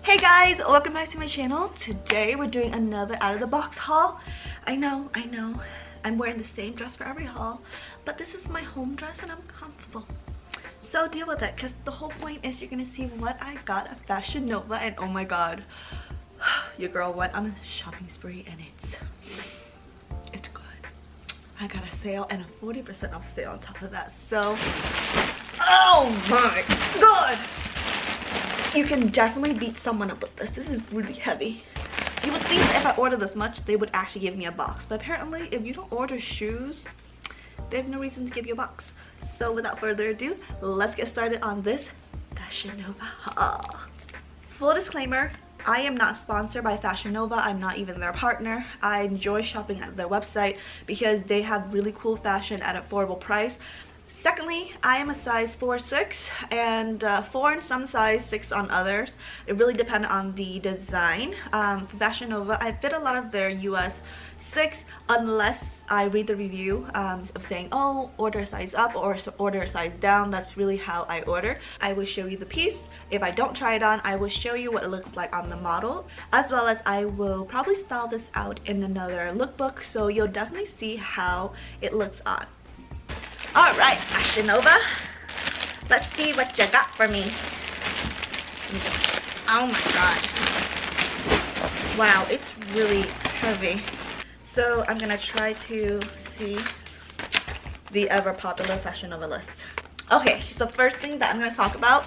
Hey guys, welcome back to my channel. Today we're doing another out of the box haul. I know, I'm wearing the same dress for every haul, but this is my home dress and I'm comfortable. So deal with it, because the whole point is you're gonna see what I got at Fashion Nova, and oh my god, your girl went on a shopping spree and it's good. I got a sale and a 40% off sale on top of that. So, oh my god! You can definitely beat someone up with this. This is really heavy. You would think if I order this much, they would actually give me a box. But apparently, if you don't order shoes, they have no reason to give you a box. So without further ado, let's get started on this Fashionnova haul. Full disclaimer, I am not sponsored by Fashion Nova. I'm not even their partner. I enjoy shopping at their website because they have really cool fashion at an affordable price. Secondly, I am a size 4'6" and 4 in some size, 6 on others. It really depends on the design. For Fashion Nova, I fit a lot of their US 6 unless I read the review of saying, oh, order a size up or order a size down. That's really how I order. I will show you the piece. If I don't try it on, I will show you what it looks like on the model, as well as I will probably style this out in another lookbook, so you'll definitely see how it looks on. Alright, Fashion Nova, let's see what you got for me. Oh my god. Wow, it's really heavy. So I'm gonna try to see the ever popular Fashion Nova list. Okay, the first thing that I'm gonna talk about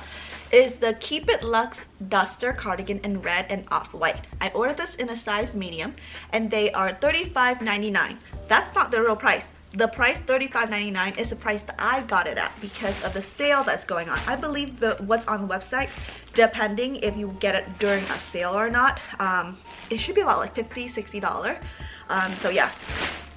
is the Keep It Luxe Duster Cardigan in red and off-white. I ordered this in a size medium and they are $35.99. That's not the real price. The price $35.99 is the price that I got it at because of the sale that's going on. I believe what's on the website, depending if you get it during a sale or not, it should be about like $50, $60. So yeah,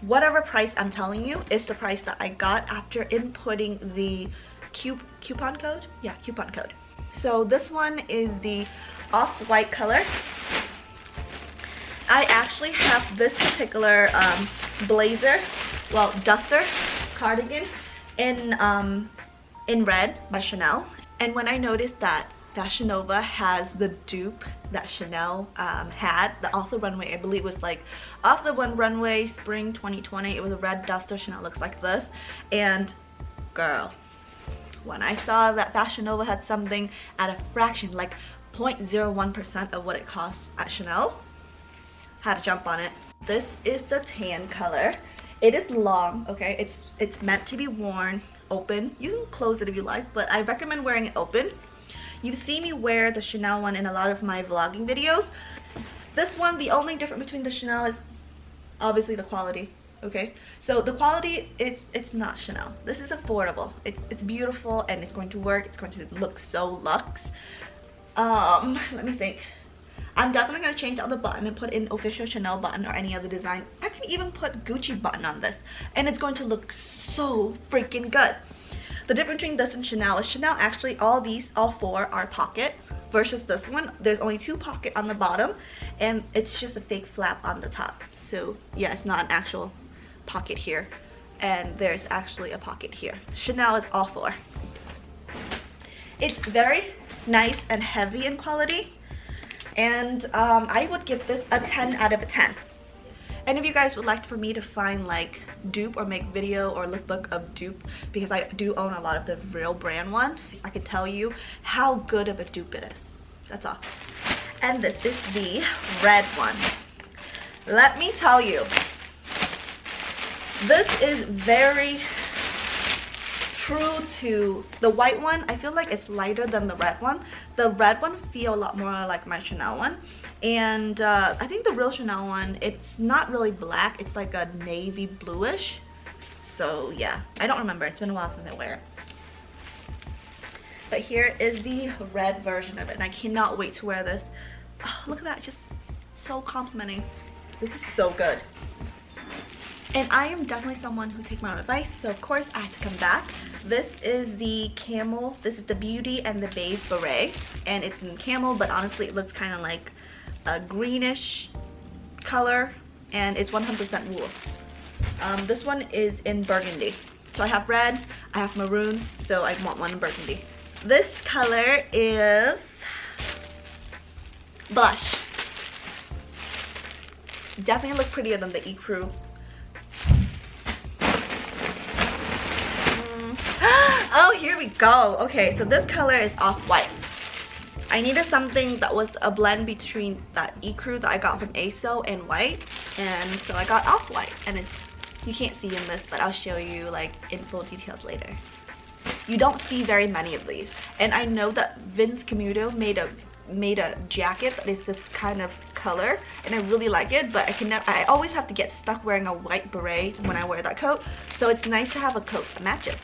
whatever price I'm telling you is the price that I got after inputting the coupon code. Yeah, coupon code. So this one is the off-white color. I actually have this particular blazer, well, duster cardigan in red by Chanel. And when I noticed that Fashion Nova has the dupe that Chanel had, the off the runway, I believe was like off the one runway spring 2020, it was a red duster. Chanel looks like this, and girl, when I saw that Fashion Nova had something at a fraction, like 0.01% of what it costs at Chanel, had to jump on it. This is the tan color. It is long, okay? It's meant to be worn open. You can close it if you like, but I recommend wearing it open. You've seen me wear the Chanel one in a lot of my vlogging videos. This one, the only difference between the Chanel is obviously the quality, okay? So the quality, it's not Chanel. This is affordable. It's beautiful and it's going to work. It's going to look so luxe. Let me think. I'm definitely going to change out the button and put in official Chanel button or any other design. I can even put Gucci button on this and it's going to look so freaking good. The difference between this and Chanel is Chanel actually all four are pocket, versus this one there's only 2 pockets on the bottom and it's just a fake flap on the top. So yeah, it's not an actual pocket here and there's actually a pocket here. Chanel is all 4. It's very nice and heavy in quality. And I would give this a 10 out of a 10. And if you guys would like for me to find like dupe or make video or lookbook of dupe, because I do own a lot of the real brand one, I can tell you how good of a dupe it is. That's all. And this is the red one. Let me tell you, this is very true to the white one. I feel like it's lighter than the red one. The red one feels a lot more like my Chanel one, and I think the real Chanel one, it's not really black, it's like a navy bluish. So yeah, I don't remember, it's been a while since I wear it. But here is the red version of it and I cannot wait to wear this. Oh, look at that, just so complimenting. This is so good. And I am definitely someone who takes my own advice, so of course I have to come back. This is the Camel, this is the Beauty and the Beige Beret, and it's in Camel, but honestly it looks kind of like a greenish color, and it's 100% wool. This one is in Burgundy. So I have red, I have maroon, so I want one in Burgundy. This color is Blush. Definitely look prettier than the ecru. Oh, here we go. Okay, so this color is Off-White. I needed something that was a blend between that ecru that I got from ASO and white, and so I got Off-White. And it's, you can't see in this, but I'll show you like in full details later. You don't see very many of these, and I know that Vince Camuto made a jacket that is this kind of color, and I really like it, but I always have to get stuck wearing a white beret when I wear that coat, so it's nice to have a coat that matches.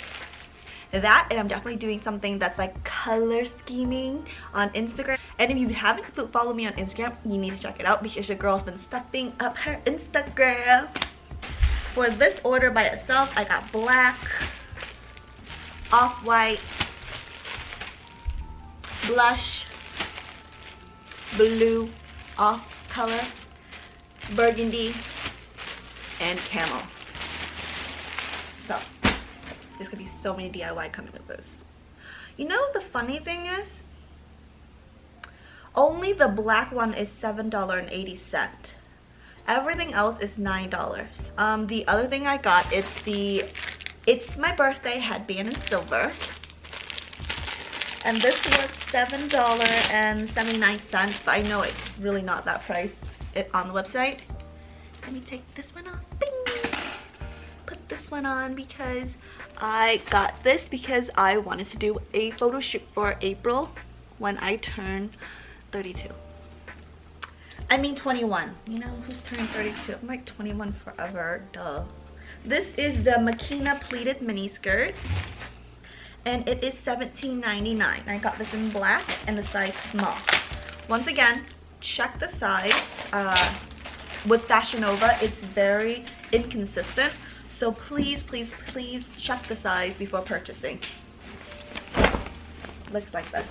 That, and I'm definitely doing something that's like color scheming on Instagram. And if you haven't followed me on Instagram, you need to check it out because your girl's been stepping up her Instagram. For this order by itself, I got black, Off-White, blush, blue off color, burgundy, and camel. So there's gonna be so many DIY coming with this. You know, the funny thing is, only the black one is $7.80. Everything else is $9. The other thing I got, it's my birthday headband in silver. And this was $7.79, but I know it's really not that price on the website. Let me take this one off. Bing! Put this one on because I got this because I wanted to do a photo shoot for April when I turn 32. I mean 21. You know who's turning 32? I'm like 21 forever, duh. This is the Makena pleated mini skirt, and it is $17.99. I got this in black and the size small. Once again, check the size. With Fashionnova, it's very inconsistent. So please, please, please check the size before purchasing. Looks like this.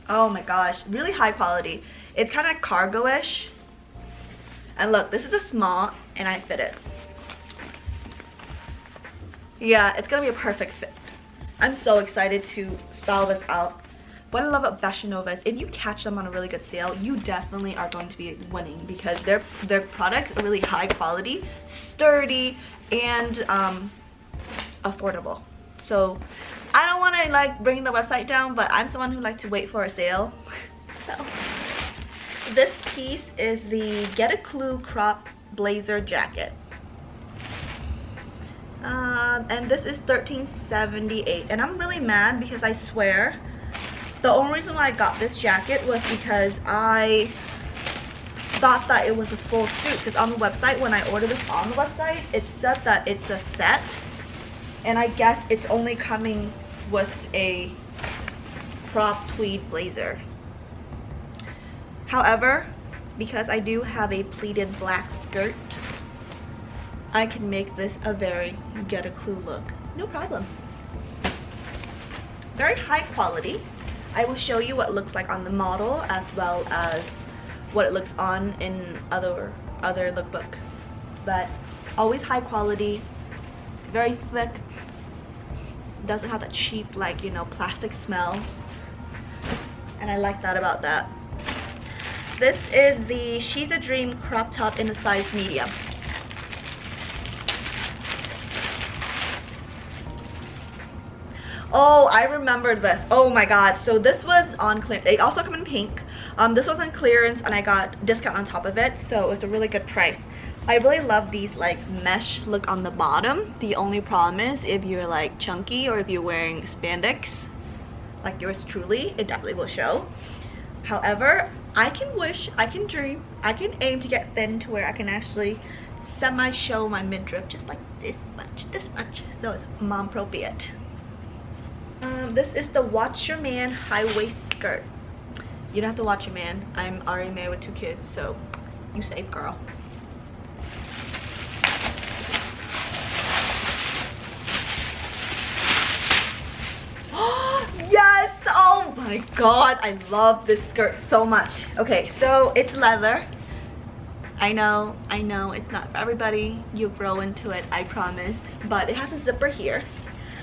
Oh my gosh, really high quality. It's kind of cargo-ish. And look, this is a small and I fit it. Yeah, it's gonna be a perfect fit. I'm so excited to style this out. What I love about Fashionnova is if you catch them on a really good sale, you definitely are going to be winning because their products are really high quality, sturdy, and affordable. So I don't want to like bring the website down, but I'm someone who likes to wait for a sale. So this piece is the Get a Clue crop blazer jacket. And this is $13.78, and I'm really mad because I swear the only reason why I got this jacket was because I thought that it was a full suit, because on the website, when I ordered this on the website, it said that it's a set, and I guess it's only coming with a crop tweed blazer. However, because I do have a pleated black skirt, I can make this a very Get a Clue look. No problem. Very high quality. I will show you what it looks like on the model as well as what it looks on in other lookbook. But always high quality, very thick, doesn't have that cheap, like, you know, plastic smell. And I like that about that. This is the She's a Dream crop top in a size medium. Oh, I remember this. Oh my god. So this was on clearance. They also come in pink. This was on clearance and I got discount on top of it, so it was a really good price. I really love these like mesh look on the bottom. The only problem is if you're like chunky or if you're wearing spandex like yours truly, it definitely will show. However, I can wish, I can dream, I can aim to get thin to where I can actually semi-show my midriff just like this much. So it's mom appropriate. This is the Watch Your Man high waist skirt. You don't have to watch your man. I'm already married with 2 kids, so you safe, girl. Yes! Oh my god, I love this skirt so much. Okay, so it's leather. I know, it's not for everybody. You'll grow into it, I promise. But it has a zipper here.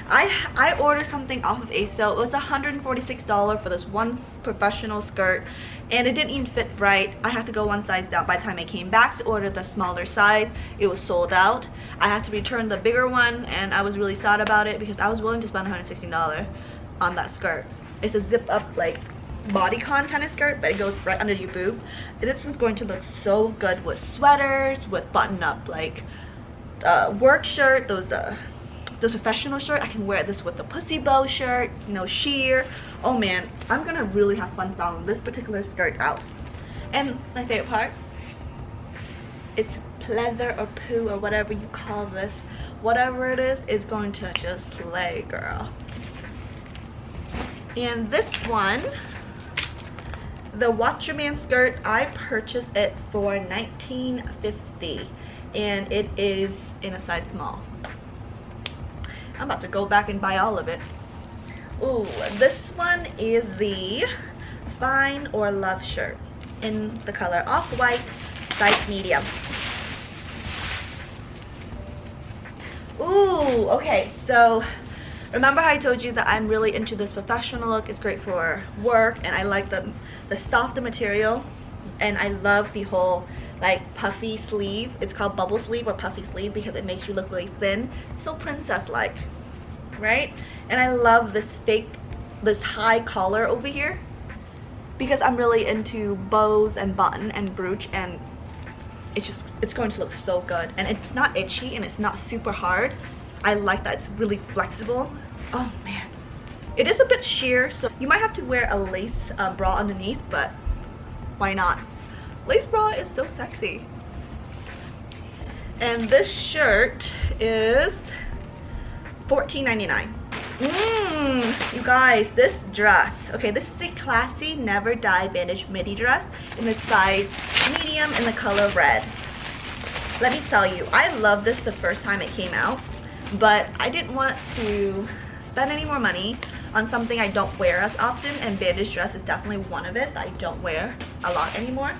I ordered something off of ASO. It was $146 for this one professional skirt, and it didn't even fit right. I had to go one size down. By the time I came back to order the smaller size, it was sold out. I had to return the bigger one, and I was really sad about it because I was willing to spend $116 on that skirt. It's a zip up like bodycon kind of skirt, but it goes right under your boob. This is going to look so good with sweaters, with button up like work shirt, those professional shirt. I can wear this with the pussy bow shirt, you know, sheer. Oh man, I'm gonna really have fun styling this particular skirt out. And my favorite part, it's pleather or poo or whatever you call this, whatever it is going to just slay, girl. And this one, the Watch Your Man skirt, I purchased it for $19.50, and it is in a size small. I'm about to go back and buy all of it. Ooh, this one is the Fine or Love shirt in the color off-white, size medium. Ooh, okay, so remember how I told you that I'm really into this professional look. It's great for work, and I like the softer material, and I love the whole like puffy sleeve. It's called bubble sleeve or puffy sleeve because it makes you look really thin, so princess like, right? And I love this high collar over here because I'm really into bows and button and brooch, and it's going to look so good, and it's not itchy and it's not super hard. I like that it's really flexible. Oh man, it is a bit sheer, so you might have to wear a lace bra underneath, but why not? Lace bra is so sexy. And this shirt is $14.99. You guys, this dress, okay, this is the classy Never Die Bandage Midi dress in the size medium in the color red. Let me tell you, I loved this the first time it came out, but I didn't want to spend any more money on something I don't wear as often, and bandage dress is definitely one of it that I don't wear a lot anymore.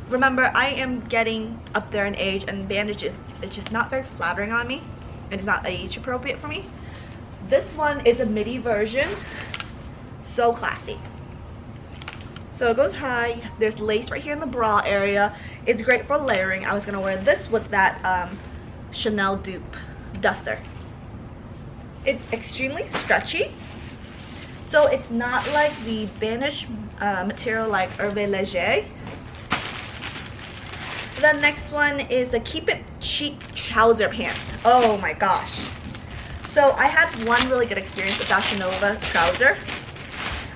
Remember, I am getting up there in age, and bandage it's just not very flattering on me, and it's not age appropriate for me. This one is a midi version, so classy. So it goes high, there's lace right here in the bra area. It's great for layering. I was gonna wear this with that Chanel dupe duster. It's extremely stretchy, so it's not like the bandage material like Hervé Léger. The next one is the Keep It Chic trouser pants. Oh my gosh. So I had one really good experience with Fashionnova trouser.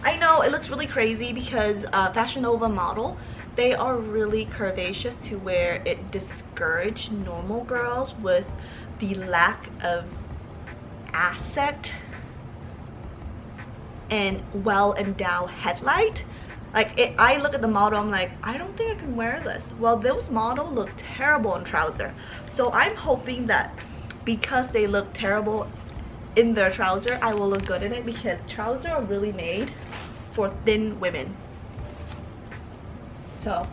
I know it looks really crazy because Fashionnova model, they are really curvaceous to where it discourages normal girls with the lack of asset and well-endowed headlight. Like I look at the model, I'm like, I don't think I can wear this. Well, those models look terrible in trouser, so I'm hoping that because they look terrible in their trouser, I will look good in it, because trousers are really made for thin women. So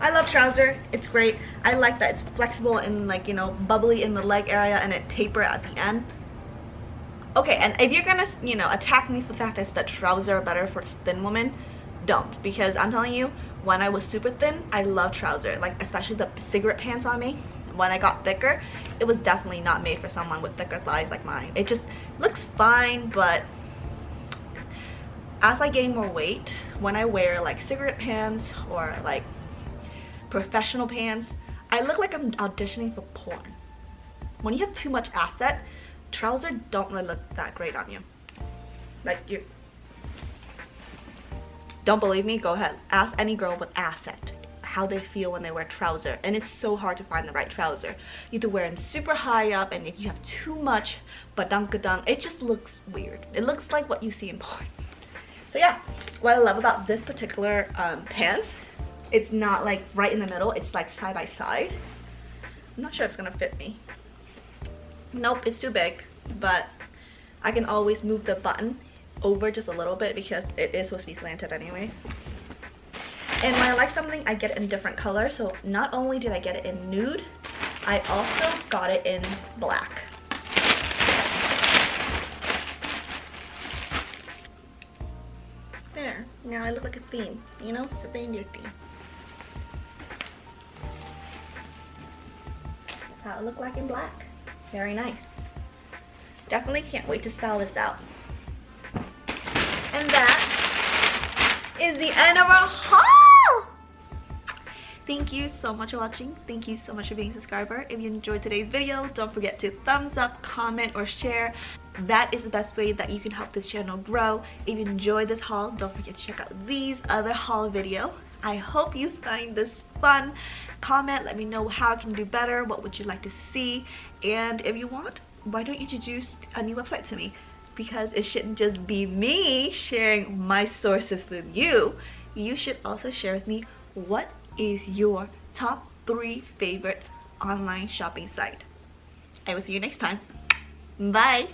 I love trouser. It's great. I like that it's flexible and, like, you know, bubbly in the leg area, and it taper at the end. Okay, and if you're gonna, you know, attack me for the fact that trousers are better for thin women, don't, because I'm telling you, when I was super thin, I love trouser, like especially the cigarette pants on me. When I got thicker, it was definitely not made for someone with thicker thighs like mine. It just looks fine, but as I gain more weight, when I wear like cigarette pants or like professional pants, I look like I'm auditioning for porn. When you have too much asset, trousers don't really look that great on you. Like, you don't believe me? Go ahead, ask any girl with asset how they feel when they wear trouser, and it's so hard to find the right trouser. You have to wear them super high up, and if you have too much badunkadunk, it just looks weird. It looks like what you see in porn. So yeah, what I love about this particular pants, it's not like right in the middle, it's like side by side. I'm not sure if it's gonna fit me. Nope, it's too big, but I can always move the button over just a little bit because it is supposed to be slanted anyways. And when I like something, I get it in different colors. So not only did I get it in nude, I also got it in black. Now I look like a theme, you know? It's a reindeer theme. That's how it look like in black. Very nice. Definitely can't wait to style this out. And that is the end of our haul! Thank you so much for watching. Thank you so much for being a subscriber. If you enjoyed today's video, don't forget to thumbs up, comment, or share. That is the best way that you can help this channel grow. If you enjoyed this haul, don't forget to check out these other haul videos. I hope you find this fun. Comment, let me know how I can do better, what would you like to see, and if you want, why don't you introduce a new website to me? Because it shouldn't just be me sharing my sources with you. You should also share with me what is your top 3 favorite online shopping site. I will see you next time. Bye!